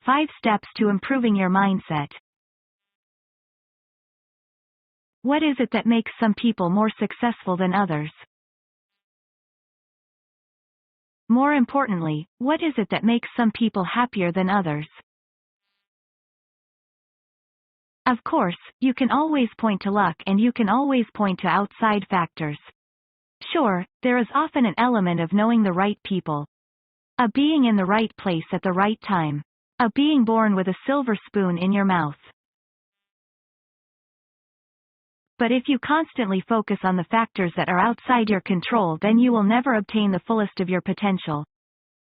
5 steps to improving your mindset. What is it that makes some people more successful than others? More importantly, what is it that makes some people happier than others? Of course, you can always point to luck and you can always point to outside factors. Sure, there is often an element of knowing the right people. A being in the right place at the right time. A being born with a silver spoon in your mouth. But if you constantly focus on the factors that are outside your control, then you will never obtain the fullest of your potential.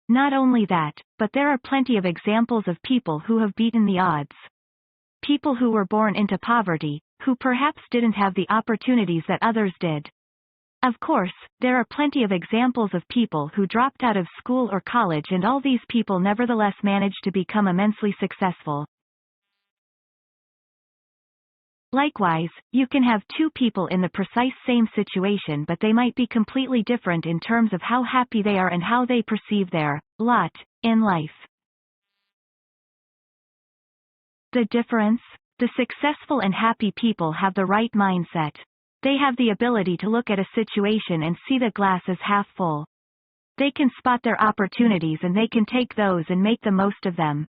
Not only that, but there are plenty of examples of people who have beaten the odds. People who were born into poverty, who perhaps didn't have the opportunities that others did. Of course, there are plenty of examples of people who dropped out of school or college, and all these people nevertheless managed to become immensely successful. Likewise, you can have two people in the precise same situation, but they might be completely different in terms of how happy they are and how they perceive their lot in life. The difference? The successful and happy people have the right mindset. They have the ability to look at a situation and see the glass as half full. They can spot their opportunities and they can take those and make the most of them.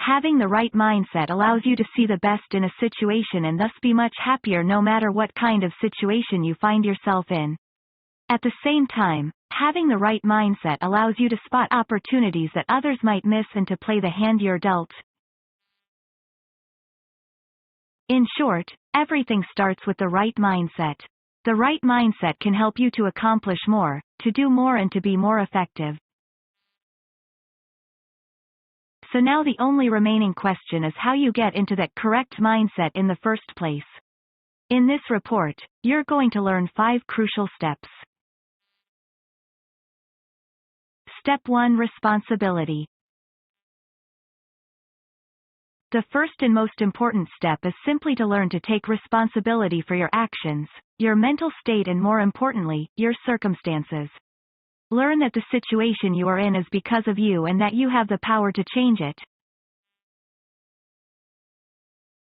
Having the right mindset allows you to see the best in a situation and thus be much happier no matter what kind of situation you find yourself in. At the same time, having the right mindset allows you to spot opportunities that others might miss and to play the hand you're dealt. In short, everything starts with the right mindset. The right mindset can help you to accomplish more, to do more and to be more effective. So now the only remaining question is how you get into that correct mindset in the first place. In this report, you're going to learn 5 crucial steps. Step 1: Responsibility. The first and most important step is simply to learn to take responsibility for your actions, your mental state and more importantly, your circumstances. Learn that the situation you are in is because of you and that you have the power to change it.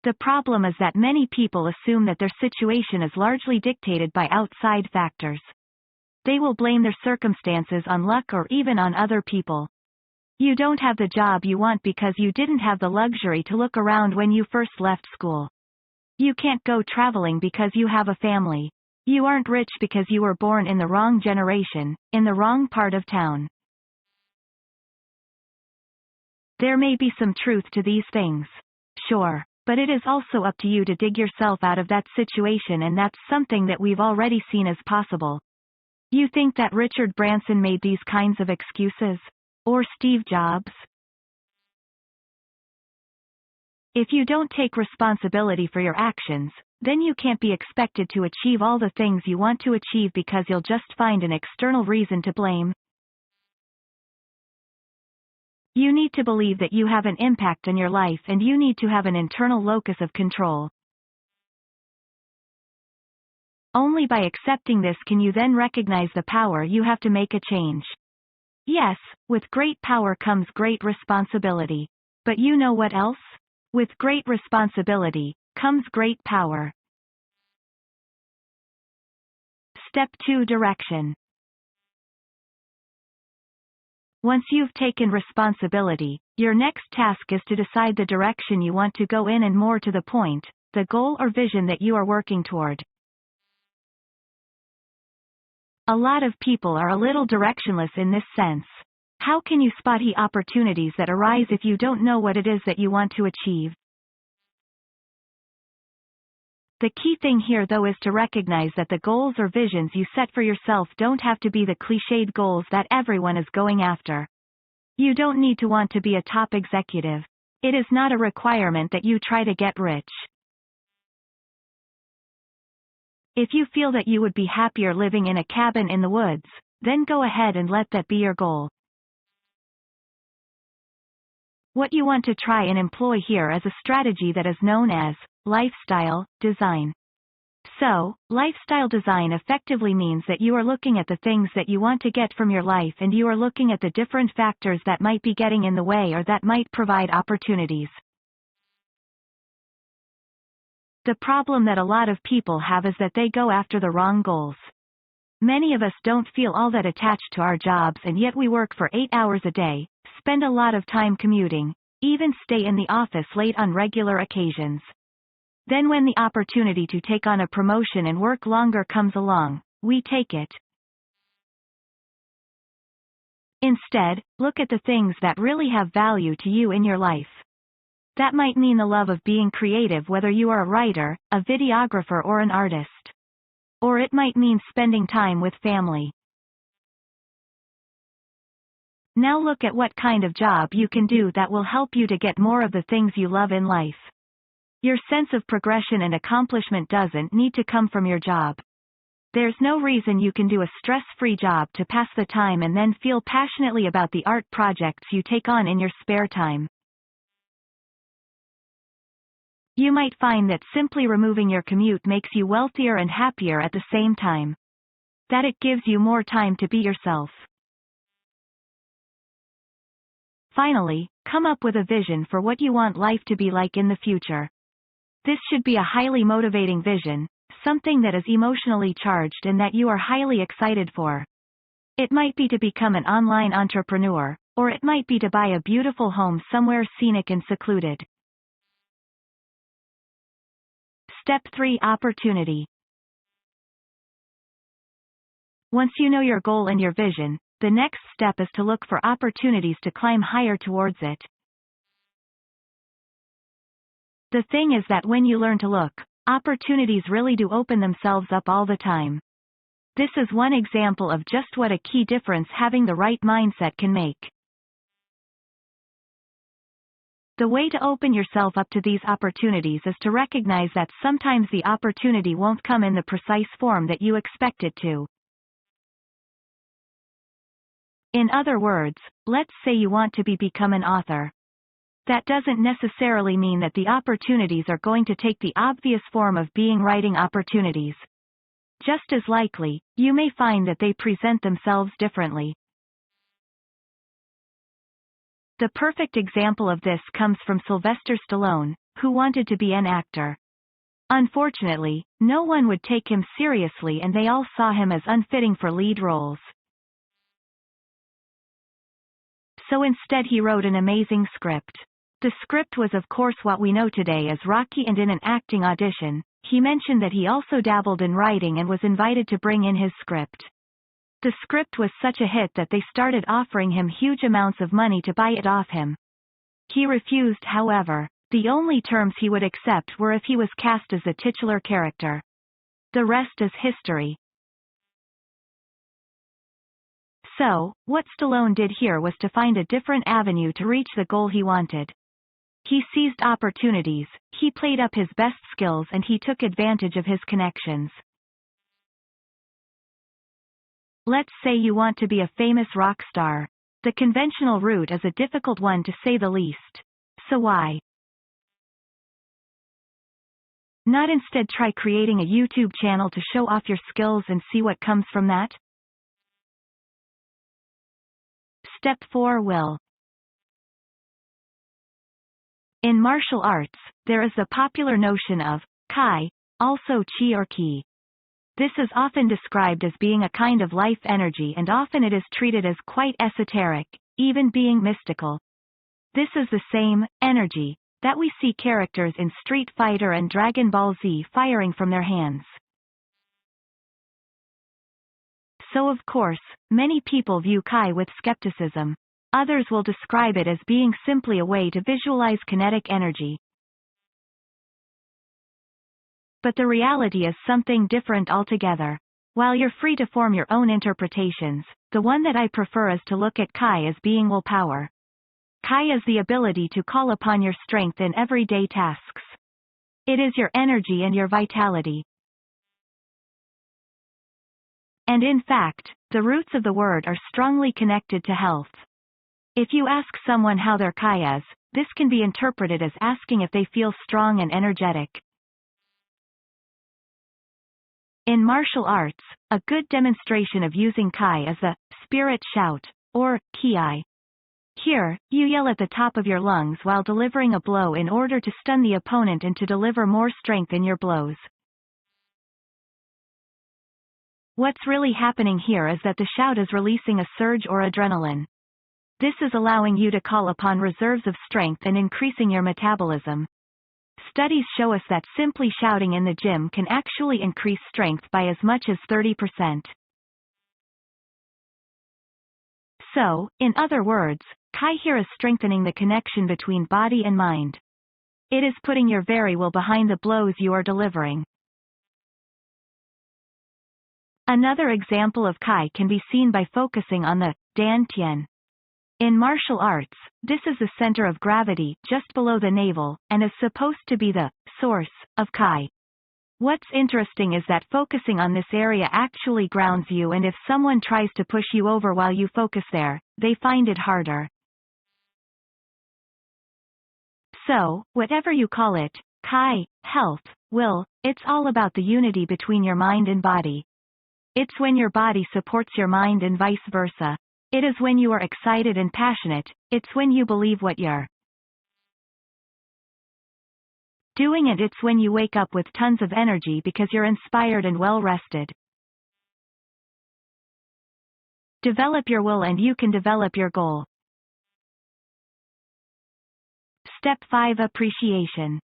The problem is that many people assume that their situation is largely dictated by outside factors. They will blame their circumstances on luck or even on other people. You don't have the job you want because you didn't have the luxury to look around when you first left school. You can't go traveling because you have a family. You aren't rich because you were born in the wrong generation, in the wrong part of town. There may be some truth to these things. Sure. But it is also up to you to dig yourself out of that situation, and that's something that we've already seen as possible. You think that Richard Branson made these kinds of excuses? Or Steve Jobs? If you don't take responsibility for your actions, then you can't be expected to achieve all the things you want to achieve because you'll just find an external reason to blame. You need to believe that you have an impact on your life and you need to have an internal locus of control. Only by accepting this can you then recognize the power you have to make a change. Yes, with great power comes great responsibility. But you know what else? With great responsibility comes great power. Step 2: Direction. Once you've taken responsibility, your next task is to decide the direction you want to go in and more to the point, the goal or vision that you are working toward. A lot of people are a little directionless in this sense. How can you spot the opportunities that arise if you don't know what it is that you want to achieve? The key thing here though is to recognize that the goals or visions you set for yourself don't have to be the cliched goals that everyone is going after. You don't need to want to be a top executive. It is not a requirement that you try to get rich. If you feel that you would be happier living in a cabin in the woods, then go ahead and let that be your goal. What you want to try and employ here is a strategy that is known as lifestyle design. So, lifestyle design effectively means that you are looking at the things that you want to get from your life and you are looking at the different factors that might be getting in the way or that might provide opportunities. The problem that a lot of people have is that they go after the wrong goals. Many of us don't feel all that attached to our jobs and yet we work for 8 hours a day, spend a lot of time commuting, even stay in the office late on regular occasions. Then when the opportunity to take on a promotion and work longer comes along, we take it. Instead, look at the things that really have value to you in your life. That might mean the love of being creative, whether you are a writer, a videographer or an artist. Or it might mean spending time with family. Now look at what kind of job you can do that will help you to get more of the things you love in life. Your sense of progression and accomplishment doesn't need to come from your job. There's no reason you can do a stress-free job to pass the time and then feel passionately about the art projects you take on in your spare time. You might find that simply removing your commute makes you wealthier and happier at the same time. That it gives you more time to be yourself. Finally, come up with a vision for what you want life to be like in the future. This should be a highly motivating vision, something that is emotionally charged and that you are highly excited for. It might be to become an online entrepreneur, or it might be to buy a beautiful home somewhere scenic and secluded. Step 3: Opportunity. Once you know your goal and your vision, the next step is to look for opportunities to climb higher towards it. The thing is that when you learn to look, opportunities really do open themselves up all the time. This is one example of just what a key difference having the right mindset can make. The way to open yourself up to these opportunities is to recognize that sometimes the opportunity won't come in the precise form that you expect it to. In other words, let's say you want to become an author. That doesn't necessarily mean that the opportunities are going to take the obvious form of being writing opportunities. Just as likely, you may find that they present themselves differently. The perfect example of this comes from Sylvester Stallone, who wanted to be an actor. Unfortunately, no one would take him seriously and they all saw him as unfitting for lead roles. So instead he wrote an amazing script. The script was of course what we know today as Rocky, and in an acting audition, he mentioned that he also dabbled in writing and was invited to bring in his script. The script was such a hit that they started offering him huge amounts of money to buy it off him. He refused, however. The only terms he would accept were if he was cast as the titular character. The rest is history. So, what Stallone did here was to find a different avenue to reach the goal he wanted. He seized opportunities, he played up his best skills and he took advantage of his connections. Let's say you want to be a famous rock star. The conventional route is a difficult one to say the least. So why not instead try creating a YouTube channel to show off your skills and see what comes from that? Step 4: Will. In martial arts, there is the popular notion of Kai, also Chi or Ki. This is often described as being a kind of life energy and often it is treated as quite esoteric, even being mystical. This is the same energy that we see characters in Street Fighter and Dragon Ball Z firing from their hands. So of course, many people view Kai with skepticism. Others will describe it as being simply a way to visualize kinetic energy. But the reality is something different altogether. While you're free to form your own interpretations, the one that I prefer is to look at Kai as being willpower. Kai is the ability to call upon your strength in everyday tasks. It is your energy and your vitality. And in fact, the roots of the word are strongly connected to health. If you ask someone how their Kai is, this can be interpreted as asking if they feel strong and energetic. In martial arts, a good demonstration of using Kai is the spirit shout, or Ki. Here, you yell at the top of your lungs while delivering a blow in order to stun the opponent and to deliver more strength in your blows. What's really happening here is that the shout is releasing a surge or adrenaline. This is allowing you to call upon reserves of strength and increasing your metabolism. Studies show us that simply shouting in the gym can actually increase strength by as much as 30%. So, in other words, Kai here is strengthening the connection between body and mind. It is putting your very will behind the blows you are delivering. Another example of Kai can be seen by focusing on the Dan Tian. In martial arts, this is the center of gravity just below the navel, and is supposed to be the source of Kai. What's interesting is that focusing on this area actually grounds you, and if someone tries to push you over while you focus there, they find it harder. So, whatever you call it, Kai, health, will, it's all about the unity between your mind and body. It's when your body supports your mind and vice versa. It is when you are excited and passionate, it's when you believe what you're doing, and it's when you wake up with tons of energy because you're inspired and well rested. Develop your will and you can develop your goal. Step 5: Appreciation.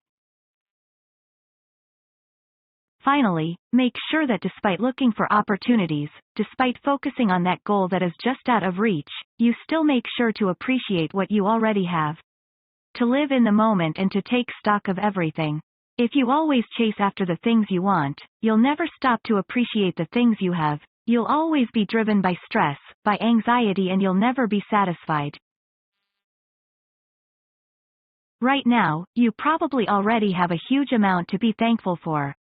Finally, make sure that despite looking for opportunities, despite focusing on that goal that is just out of reach, you still make sure to appreciate what you already have. To live in the moment and to take stock of everything. If you always chase after the things you want, you'll never stop to appreciate the things you have. You'll always be driven by stress, by anxiety, and you'll never be satisfied. Right now, you probably already have a huge amount to be thankful for.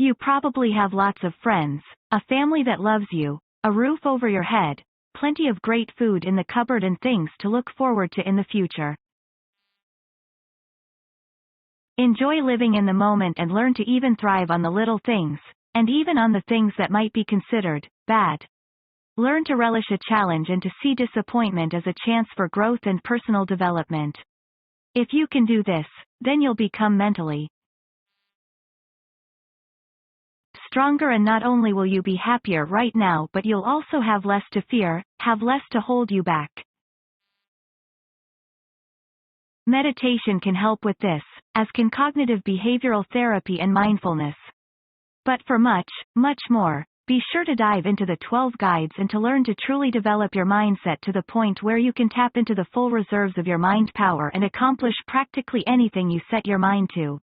You probably have lots of friends, a family that loves you, a roof over your head, plenty of great food in the cupboard, and things to look forward to in the future. Enjoy living in the moment and learn to even thrive on the little things, and even on the things that might be considered bad. Learn to relish a challenge and to see disappointment as a chance for growth and personal development. If you can do this, then you'll become mentally stronger, and not only will you be happier right now, but you'll also have less to fear, have less to hold you back. Meditation can help with this, as can cognitive behavioral therapy and mindfulness. But for much, much more, be sure to dive into the 12 guides and to learn to truly develop your mindset to the point where you can tap into the full reserves of your mind power and accomplish practically anything you set your mind to.